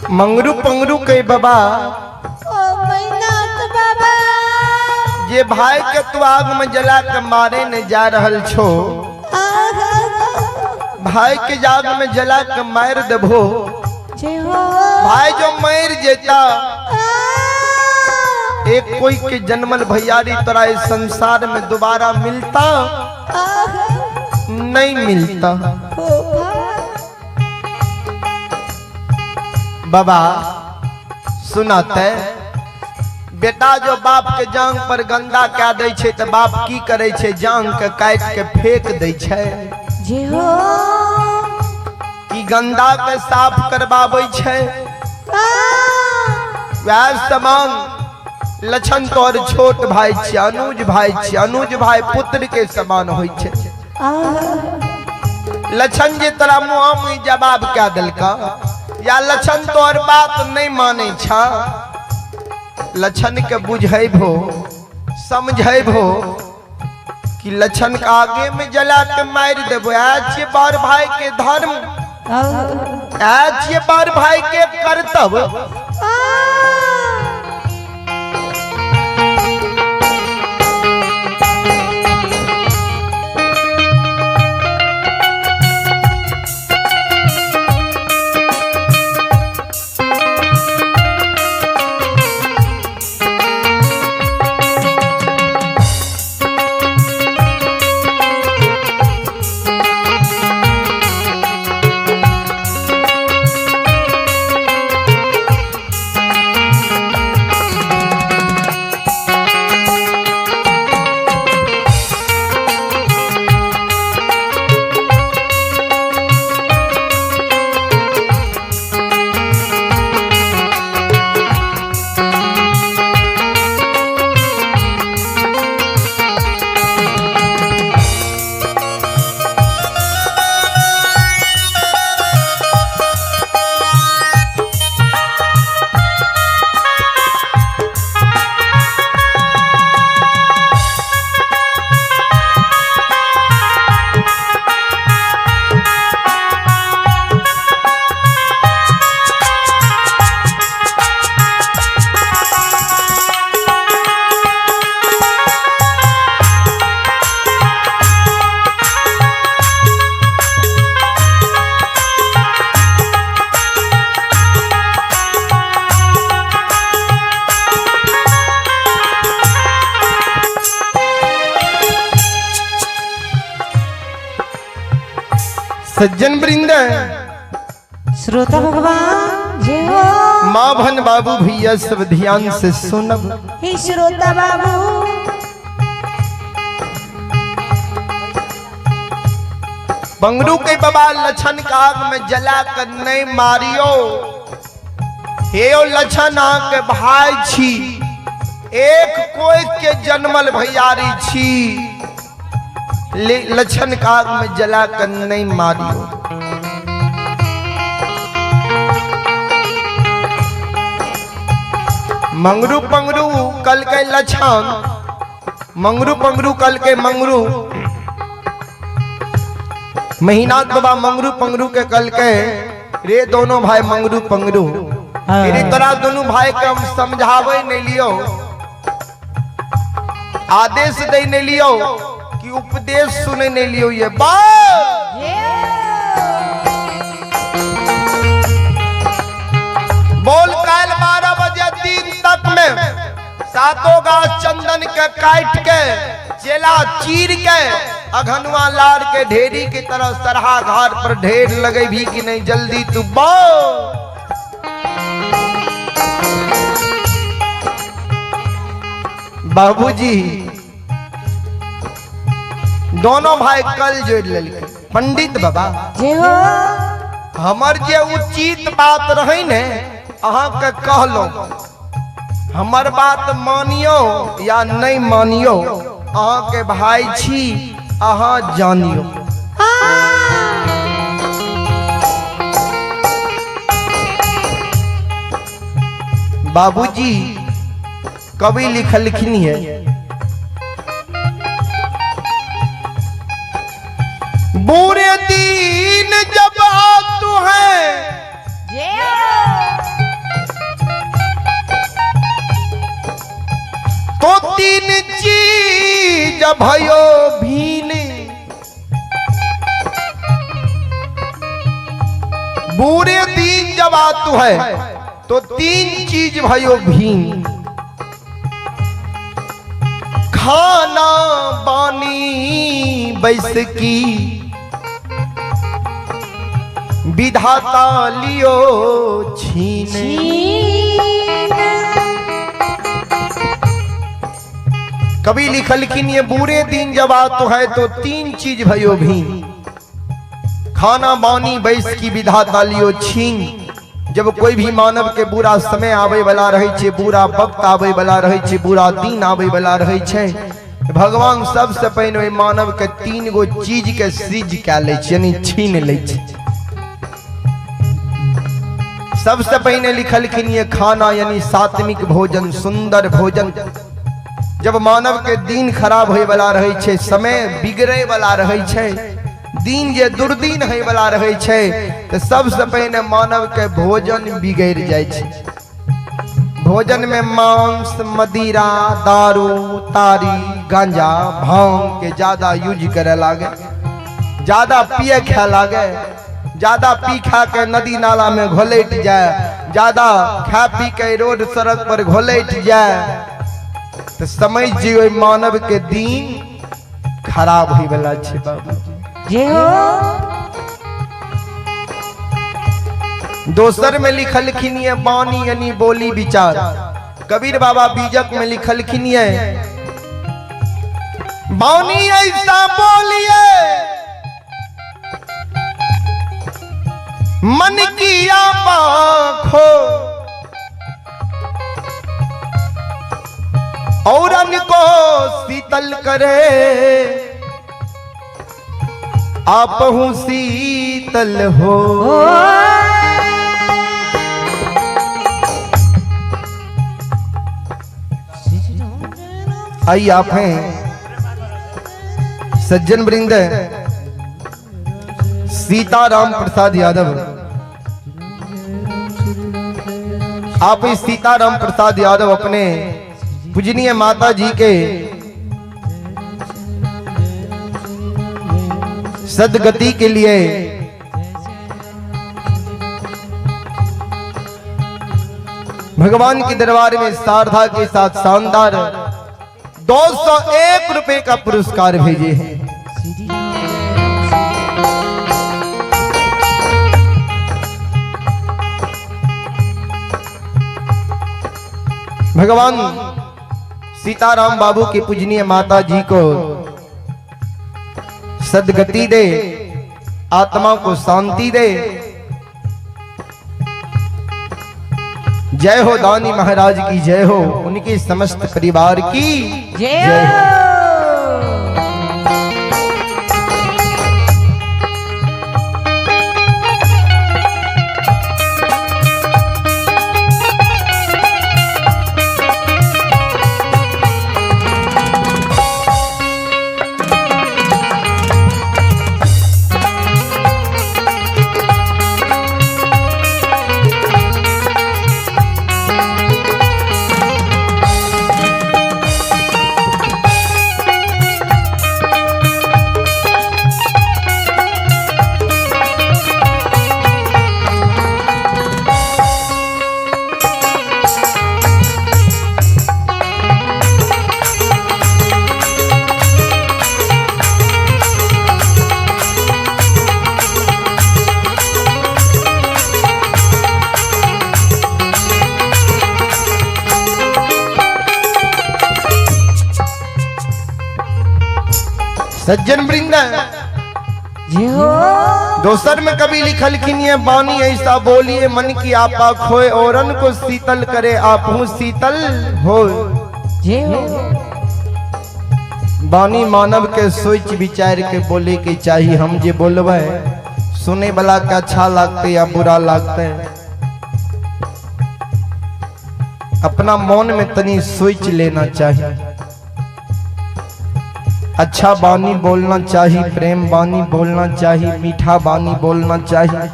मंगरू पंगरू के बाबा बाबा ये भाई के तू आग में जला के मारे न जा रहल छो, भाई के जाग में जला के मार देबो। भाई जो मर जेता एक कोई के जन्मल भैयारी तोरा इस संसार में दोबारा मिलता नहीं मिलता। बाबा सुनाते बेटा जो बाप के जांग पर गंदा क्या दे छे तो बाप की करे छे, जांग के काट के फेंक दे छे कि गंदा के साफ करवावे छे। वैसे समान लछन तोर छोट भाई छे, अनुज भाई छे, अनुज भाई पुत्र के समान होई छे। लछन जी तोरा मुँह में जवाब क्या दिलका या लछन तोर बात नहीं माने छा। लछन के बुझेबो समझेबो कि लछन के आगे में जला के मार देबो। आज ये बार भाई के धर्म, आज ये बार भाई के कर्तव्य। सज्जन वृंद श्रोता भगवान जय हो। माँ भन बाबू भैया सब ध्यान से सुनब। हे श्रोता बाबू बंगरू के बाबा लछन का आग में जला कर नहीं मारियो। हे ओ लछन के भाई छी, एक कोई के जन्मल भैयारी छी, लछन का आग में जला कर नहीं मारियो। मंगरू पंगरू कल के लछन, मंगरू पंगरू कल के मंगरू, महीनाथ बाबा मंगरू पंगरू के कल के रे दोनों भाई मंगरू पंगरू मेरी तरह दोनों भाई के हम समझावे नहीं लियो, आदेश दे नहीं लियो कि उपदेश सुने नहीं लियो। ये बात बोल काल 12 बजे दिन तक में सातों गाछ चंदन के काट के चेला चीर के अघनुआ लार के ढेरी की तरह सरहा घाट पर ढेर लगे भी कि नहीं, जल्दी तू बोल। बाबूजी दोनों भाई कल जोड़ लेलके। पंडित बाबा जय हो। हमर जे उचित बात रही ने अहाँ के कहलो, हमर बात मानियो या नहीं मानियो, अहाँ के भाई छी, अहाँ जानियो। बाबूजी कवि लिखलखिन है, बुरे दिन जब तू है जब भयो भीन बुरे दिन जब आतु है तो 3 चीज भयो भीन, खाना बानी बैस की विधाता लियो छीने। कभी लिखल कि ये बुरे दिन जब आतो है तो 3 चीज भयो भीन, खाना बानी बैस की विधाता लियो छीन। जब कोई भी मानव के बुरा समय आवे वाला रहे छे, बुरा वक्त आवे वाला रहे छे, बुरा दिन आवे वाला रहे छे, भगवान सबसे पहले मानव के 3 गो चीज के सीज कै ले छे, यानी छीन ले छे। सबसे पहले लिखल कि ये खाना यानी सात्विक भोजन, सुंदर भोजन। जब मानव के दिन खराब होए वाला रहे छे, समय बिगड़े वाला रहे छे, दिन जे दुर्दिन है वाला रहे छे, तो सबसे पहले मानव के भोजन बिगड़ जाए छे। भोजन में मांस, मदिरा, दारू, तारी, गांजा, भांग के ज्यादा यूज करे लागे, ज्यादा पिए खाए लागे, ज्यादा पी खा के नदी नाला में घोलेट जाए, ज्यादा खा पी के रोड सड़क पर घोलेट जाए, तो समझ जियो मानव के दिन खराब होई वाला छे बाबू जे हो। दोसर में लिखल खिनिए बानी यानी बोली विचार। कबीर बाबा बीजक में लिखल खिनिए बानी ऐसा बोलिए मन की आँखो और को शीतल करे, आप हूँ शीतल हो। आइए आप हैं सज्जन वृंद सीताराम प्रसाद यादव, आप इस सीताराम प्रसाद यादव अपने पूजनीय माता जी के सदगति के लिए भगवान के दरबार में श्रद्धा के साथ शानदार 201 रुपए का पुरस्कार भेजे हैं। भगवान सीताराम बाबू की पूजनीय माता जी को सदगति दे, आत्मा को शांति दे। जय हो दानी महाराज की जय हो, उनके समस्त परिवार की जय हो। सज्जन वृंद दोसर में कभी लिखल खिनिए बानी ऐसा बोलिए मन की आपा खोए औरन को शीतल करे, आप हूँ शीतल हो। बानी मानव के सोच विचार के बोले के चाहिए। हम जे बोलबे सुने वाला का अच्छा लगते या बुरा लगते, अपना मन में तनी सोच लेना चाहिए। अच्छा बानी बोलना चाहिए, प्रेम बानी बोलना चाहिए, मीठा बानी बोलना चाहिए,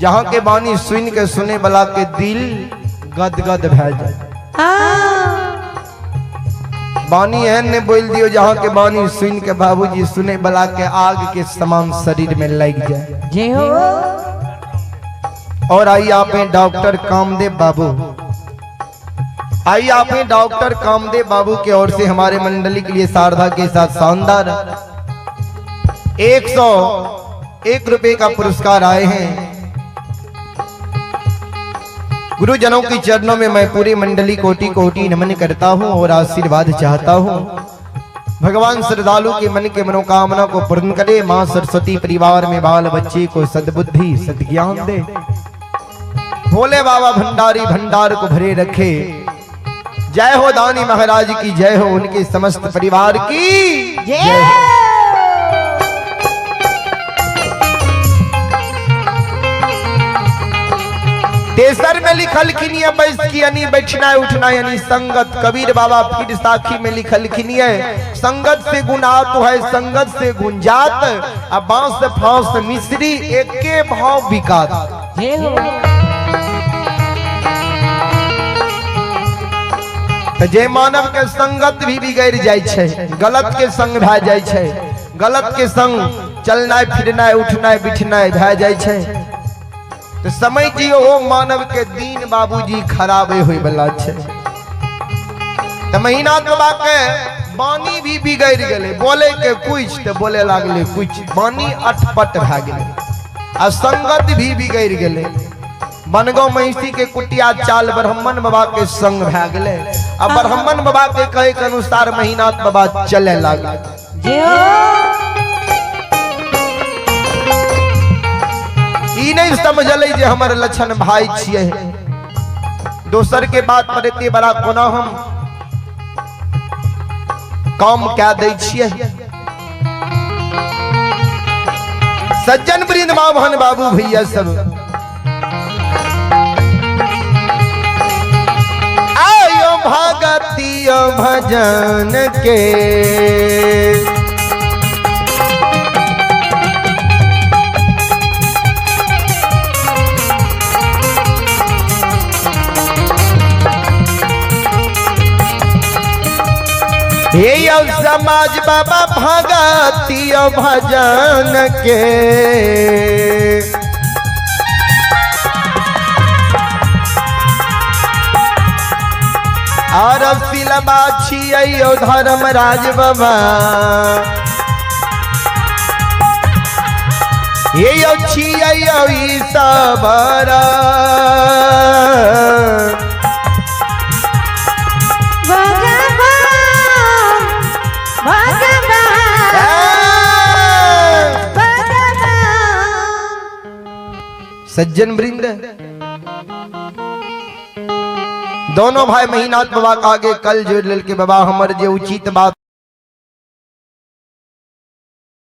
जहाँ के बानी सुन के सुने वाला के दिल गदगद भै जाए। बानी एहन ने बोल दियो जहाँ के बानी सुन के बाबूजी सुने बला के आग के समान शरीर में लग जाए। जय हो। और आइए आप हैं डॉक्टर कामदेव बाबू, आइए आप हैं डॉक्टर कामदेव बाबू की ओर से हमारे मंडली के लिए शारदा के साथ शानदार 101 रुपए का पुरस्कार आए हैं। गुरुजनों की चरणों में मैं पूरी मंडली कोटि कोटि नमन करता हूं और आशीर्वाद चाहता हूं। भगवान श्रद्धालु के मन के मनोकामना को पूर्ण करे। मां सरस्वती परिवार में बाल बच्चे को सद्बुद्धि सद्ज्ञान दे। भोले बाबा भंडारी भंडार को भरे रखे। जय हो दानी महाराज की जय हो, उनके समस्त परिवार की जय हो। तेसर में लिखल खिनिय बैस की यानी बैठना उठना यानी संगत। कबीर बाबा फिर साखी में लिखल खिनिय संगत से गुनात है संगत से गुंजात, अब बांस फांस मिश्री एके भाव बिकात। जय हो। जे मानव के संगत भी बिगड़ जाय छे, गलत के संग भए जाय छे, गलत के संग चलना फिरना उठना बिठना भए जाय छे, तो समझियो ओ मानव के दीन बाबूजी खराबे होय वाला छे। तो महीना बाबा के बानी भी बिगड़ गेले, बोले के कुछ तो बोले लागले कुछ, बानी अटपट भए गेले आ संगत भी बिगड़ गेले। बनगांव महिषी के कुटिया चाल ब्राह्मण बाबा के संग भए गेले। अब ब्राह्मण बाबा के कहे के अनुसार महीनाथ बाबा चले लागल। जय हो। ई नहीं समझले जे हमर लक्षण भाई छिए, दोसर के बात पर एते बड़ा कोना हम काम क्या दै छिए। सज्जन वृंद मां बहन बाबू भैया सब आयो भगतियो भजन के हे समाज बाबा भगतियो भजन के और सिलबा छियो धर्मराज बाबा। हे छियो ई सबरा सज्जन वृंद। दोनों भाई महीनाथ बाबा के आगे कल जोड़ लेल के बाबा हमर जे उचित बात